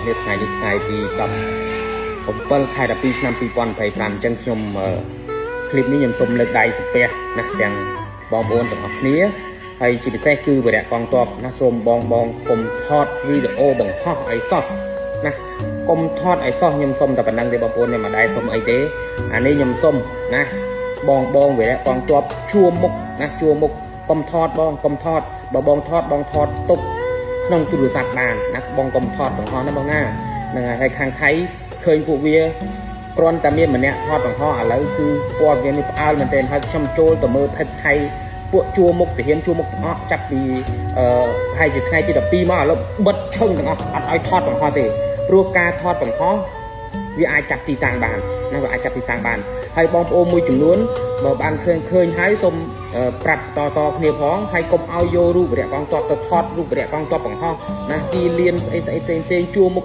គ្នាថ្ងៃនេះថ្ងៃទី17 ខែ 12 ឆ្នាំ 2025 ចឹងខ្ញុំคลิปនេះខ្ញុំសូមលើកដៃសំពះណាទាំងបងប្អូនទាំងអស់គ្នាហើយជាពិសេសគឺវរៈកងទ័ពណាសូមបងកុំថតវីដេអូបង្ហោះអីសោះណាកុំថតអីសោះខ្ញុំសូមតែប៉ុណ្្នឹងទេបងប្អូនខ្ញុំមិនដែរសូមអីទេអានេះខ្ញុំសូមណាបងវរៈកងទ័ពជួមុខណាជួមុខកុំថតបងកុំថតបើបងថតទុកក្នុងទូរស័ព្ទបានណាបងកុំថតបង្ហោះណាបងណានឹងហើយខាងថៃឃើញពួកវាគ្រាន់តែមានម្នាក់ថតបង្ហោះឥឡូវគឺព័ត៌មាននេះផ្អើលមែនទែនហើយខ្ញុំចូលទៅមើលថិតថៃពួកជួមុខទាហានជួមុខទាំងអស់ចាប់ពីហើយជាថ្ងៃទី12មកឥឡូវបិទឈឹងទាំងអស់អត់ឲ្យថតបង្ហោះទេព្រោះការថតបង្ហោះវាអាចចាប់ទីតាំងបានណាវាអាចចាប់ទីតាំងបានហើយបងប្អូនមួយចំនួនបើបានឃើញហើយសូមប្រាប់តគ្នាផងហើយកុំឲ្យយករូបវរៈកងទ័ពទៅថតរូបវរៈកងទ័ពបង្ហោះណាទីលានស្អីផ្សេងជួមុខ